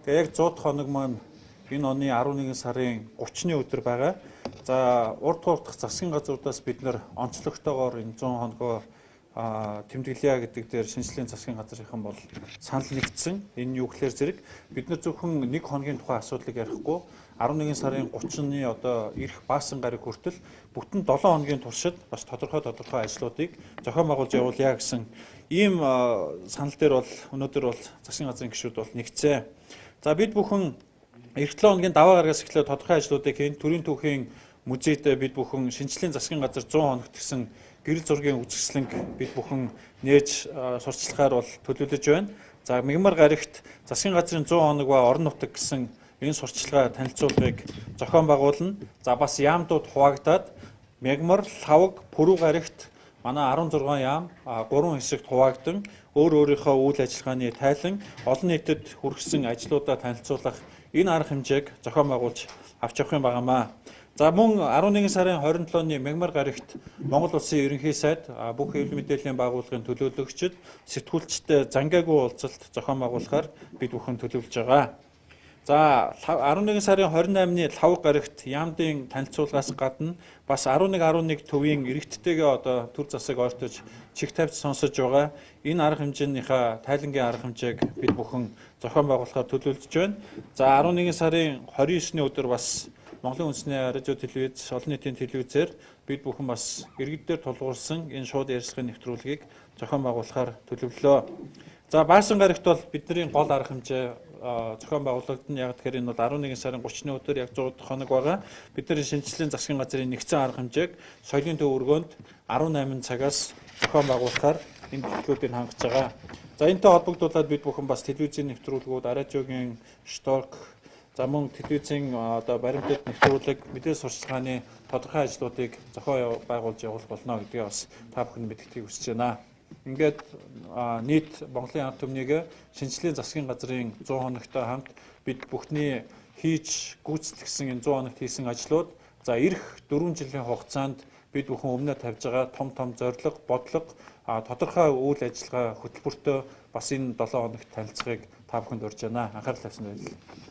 Яг 100 дахь хоног маань энэ оны 11 сарын 30-ны өдөр байгаа. За урд хуурдах засгийн газруудаас бид нэр онцлогтойгоор энэ 100 хоногоо тэмдэглэе гэдэг дээр шинжлэлийн засгийн газрынхан бол санал нэгдсэн. Энэ юу гэхээр зэрэг бид нар зөвхөн нэг хоногийн тухай асуудлыг ярихгүй 11 сарын 30-ны одоо ирэх баасан гараг хүртэл бүтэн 7 хоногийн туршид бас тодорхой ажлуудыг зохион байгуулж явуулъя гэсэн ийм санал дээр бол өнөөдөр бол засгийн газрын гишүүд бол нэгцээ. За бид бүхэн эх 7 хоногийн даваа гарагаас эхлээд тодорхой ажлуудыг хийн. Төрийн түүхийн музейд бид бүхэн шинжлэлийн засгийн газар 100 хоногт гэсэн гэрэл зургийн үзэсгэлэнг бид бүхэн нээж сурчлахаар бол төлөвлөж байна. За Мягмар гарагт засгийн газрын 100 хоног ба орон нутаг гэсэн энэ сурчлагаа танилцуулгыг зохион байгуулна. За бас яамдууд хуваагдаад Мягмар, Лхаваг, Пүрэв гарагт манай 16 яам 3 хэсэгт хуваагдан өөрийнхөө үйл ажиллагааны тайлан олон нийтэд хүргэсэн ажлуудаа танилцуулах энэ арга хэмжээг зохион байгуулж авч явах юм байнамаа. За мөн 11 сарын 27-ны Мягмар гарагт Монгол Улсын ерөнхий сайд бүх хэвлэл мэдээллийн байгууллагын төлөөлөгчид сэтгүүлчтэй зангаагүй уулзалт зохион байгуулахаар бид бүхэн төлөвлөж байгаа. За 11 сарын 28-ны Лхаваг гарагт яамдын танилцуулгаас гадна бас 11 төвийн иргэдтэйгээ одоо төр засаг ойртож чих тавьж сонсож байгаа. Энэ арга хэмжээнийхээ тайлангийн арга хэмжээг бид бүхэн зохион байгуулахаар төлөвлөж байна. За 11 сарын 29-ний өдөр бас Монголын үндэсний радио телевиз, олон нийтийн телевизээр бид бүхэн бас иргэдээр тулгуурсан энэ шууд ярилцлагын нэвтрүүлгийг зохион байгуулахаар төлөвлөлөө. За баасан гарагт бол бидний гол арга хэмжээ зохион байгуулагдана. Яг тэгэхээр энэ бол 11 сарын 30-ны өдөр яг 100 дахь хоног байгаа. Бидний шинжлэлийн засгийн газрын нэгдсэн арга хэмжээг соёлын төв өргөөнд 18 цагаас зохион байгуулахаар энэ төлөвлөлтийг хангаж байгаа. За энэтэй холбогдуулаад бид бүхэн бас телевизийн нэвтрүүлгүүд, радиогийн шторк, за мөн телевизийн одоо баримтат нэвтрүүлэг, мэдээлэл сурчлагын тодорхой ажлуудыг зохион байгуулж явуулах болно гэдгээ бас та бүхэн мэдгэхийг хүсэж байна. Ингээд нийт Монголын ард түмнийг шинжлэлийн засгийн газрын 100 хоногтой хамт бид бүхний хийж гүйцэтгэсэн энэ 100 хоногт хийсэн ажлууд за ирэх 4 жилийн хугацаанд бид бүхэн өмнө тавьж байгаа том зорилго, бодлого, тодорхой үйл ажиллагаа хөтөлбөртөө бас энэ 7 хоногт танилцахыг та бүхэнд урьж байна. Анхаарал тавьсан баярлалаа.